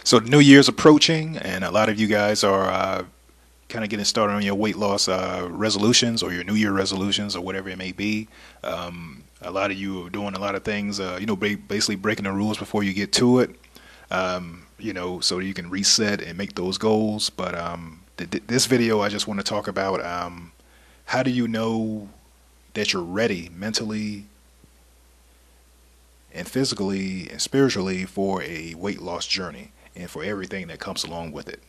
So the new year's approaching, and a lot of you guys are kind of getting started on your weight loss resolutions or your New Year resolutions or whatever it may be. A lot of you are doing a lot of things, basically breaking the rules before you get to it, so you can reset and make those goals. But this video, I just want to talk about how do you know that you're ready mentally and physically and spiritually for a weight loss journey and for everything that comes along with it.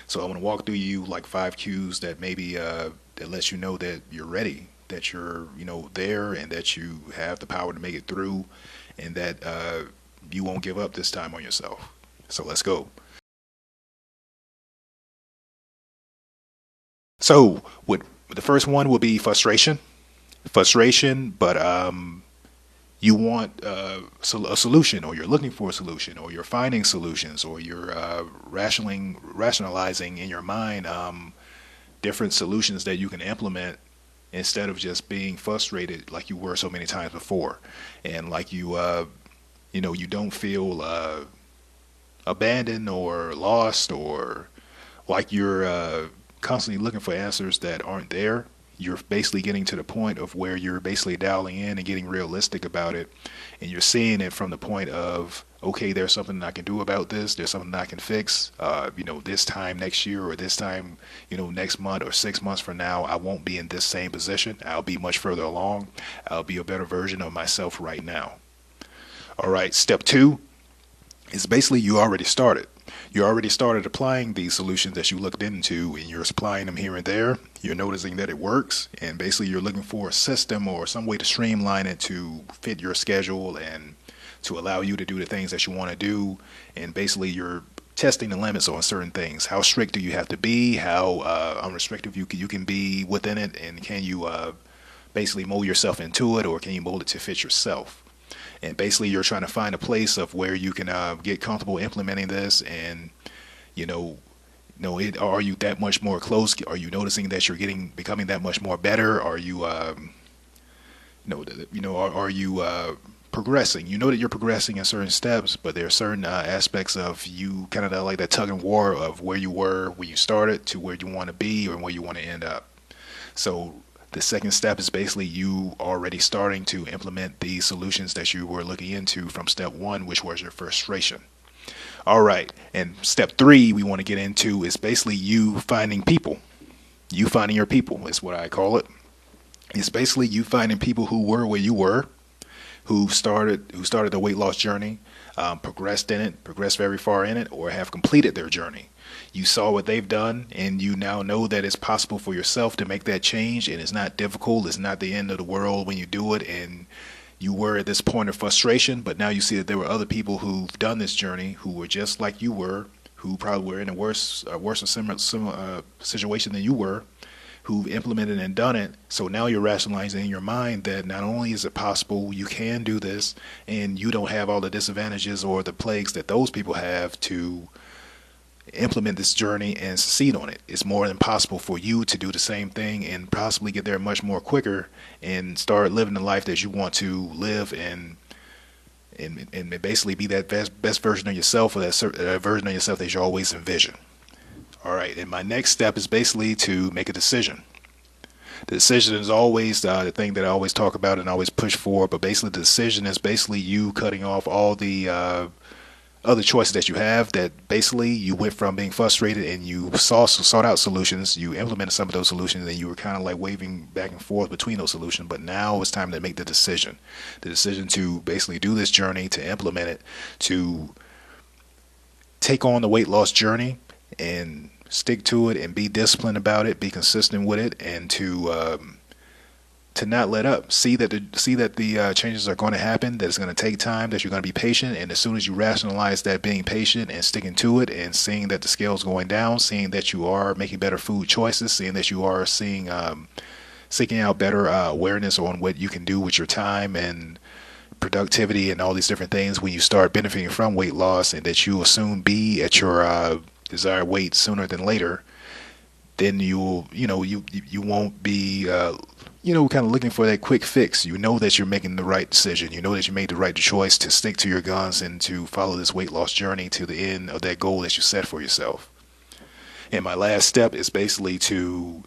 So I want to walk through you like 5 cues that maybe that lets you know that you're ready, that you're there, and that you have the power to make it through, and that you won't give up this time on yourself. So let's go. So with the first one will be frustration. Frustration, but you want a solution, or you're looking for a solution, or you're finding solutions, or you're rationalizing in your mind different solutions that you can implement instead of just being frustrated like you were so many times before, and like you don't feel abandoned or lost, or like you're constantly looking for answers that aren't there. You're basically getting to the point of where you're basically dialing in and getting realistic about it, and you're seeing it from the point of, okay, there's something I can do about this, there's something I can fix, this time next year, or this time, next month or 6 months from now, I won't be in this same position. I'll be much further along. I'll be a better version of myself right now. All right, step two is basically you already started. You already started applying these solutions that you looked into, and you're applying them here and there. You're noticing that it works, and basically you're looking for a system or some way to streamline it to fit your schedule and to allow you to do the things that you want to do. And basically you're testing the limits on certain things. How strict do you have to be? How unrestricted you can be within it, and can you basically mold yourself into it, or can you mold it to fit yourself? And basically you're trying to find a place of where you can get comfortable implementing this, and are you that much more close? Are you noticing that you're becoming that much more better? Are you are you progressing? You know that you're progressing in certain steps, but there are certain aspects of you kind of like that tug and war of where you were when you started to where you want to be or where you want to end up. So the second step is basically you already starting to implement the solutions that you were looking into from step one, which was your frustration. All right. And step three we want to get into is basically you finding people. You finding your people is what I call it. It's basically you finding people who were where you were, who started the weight loss journey, progressed very far in it, or have completed their journey. You saw what they've done, and you now know that it's possible for yourself to make that change, and it's not difficult. It's not the end of the world when you do it. And you were at this point of frustration, but now you see that there were other people who've done this journey who were just like you were, who probably were in a worse or similar situation than you were, who've implemented and done it. So now you're rationalizing in your mind that not only is it possible, you can do this, and you don't have all the disadvantages or the plagues that those people have to implement this journey and succeed on it. It's more than possible for you to do the same thing and possibly get there much more quicker and start living the life that you want to live, and basically be that best version of yourself, or that version of yourself that you always envision. All right, and my next step is basically to make a decision. The decision is always the thing that I always talk about and always push for, but basically the decision is basically you cutting off all the other choices that you have, that basically you went from being frustrated and you sought out solutions, you implemented some of those solutions, and you were kind of like waving back and forth between those solutions, but now it's time to make the decision to basically do this journey, to implement it, to take on the weight loss journey and stick to it and be disciplined about it, be consistent with it, and to not let up. See that the changes are going to happen, that it's going to take time, that you're going to be patient, and as soon as you rationalize that being patient and sticking to it, and seeing that the scale's going down, seeing that you are making better food choices, seeing that you are seeking out better awareness on what you can do with your time and productivity and all these different things, when you start benefiting from weight loss, and that you will soon be at your desired weight sooner than later, then you won't be kind of looking for that quick fix. You know that you're making the right decision. You know that you made the right choice to stick to your guns and to follow this weight loss journey to the end of that goal that you set for yourself. And my last step is basically to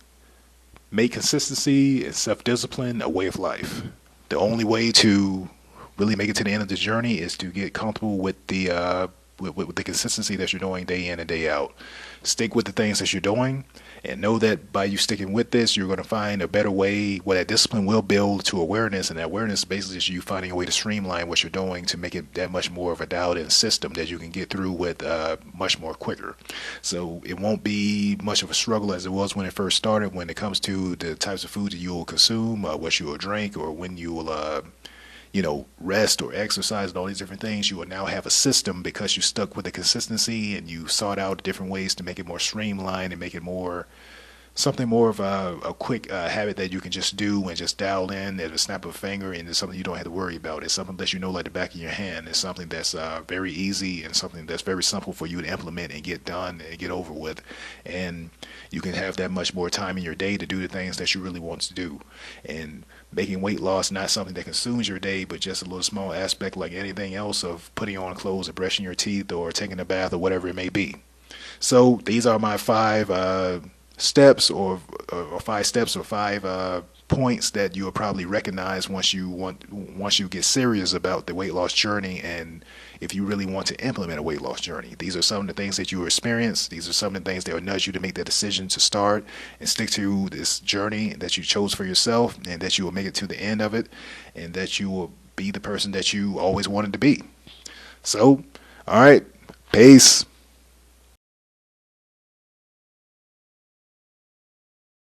make consistency and self-discipline a way of life. The only way to really make it to the end of the journey is to get comfortable with with the consistency that you're doing day in and day out. Stick with the things that you're doing, and know that by you sticking with this, you're going to find a better way. Where that discipline will build to awareness, and that awareness basically is you finding a way to streamline what you're doing to make it that much more of a dialed in system that you can get through with much more quicker. So it won't be much of a struggle as it was when it first started. When it comes to the types of food that you will consume, what you will drink, or when you will rest or exercise and all these different things, you will now have a system because you stuck with the consistency and you sought out different ways to make it more streamlined and make it more something more of a quick habit that you can just do and just dial in at a snap of a finger, and it's something you don't have to worry about. It's something that you know like the back of your hand. It's something that's very easy and something that's very simple for you to implement and get done and get over with. And you can have that much more time in your day to do the things that you really want to do. And making weight loss not something that consumes your day, but just a little small aspect like anything else of putting on clothes or brushing your teeth or taking a bath or whatever it may be. So these are my steps or 5 steps or 5 points that you'll probably recognize once you get serious about the weight loss journey, and if you really want to implement a weight loss journey. These are some of the things that you experience. These are some of the things that will nudge you to make that decision to start and stick to this journey that you chose for yourself, and that you will make it to the end of it, and that you will be the person that you always wanted to be. So, all right, peace.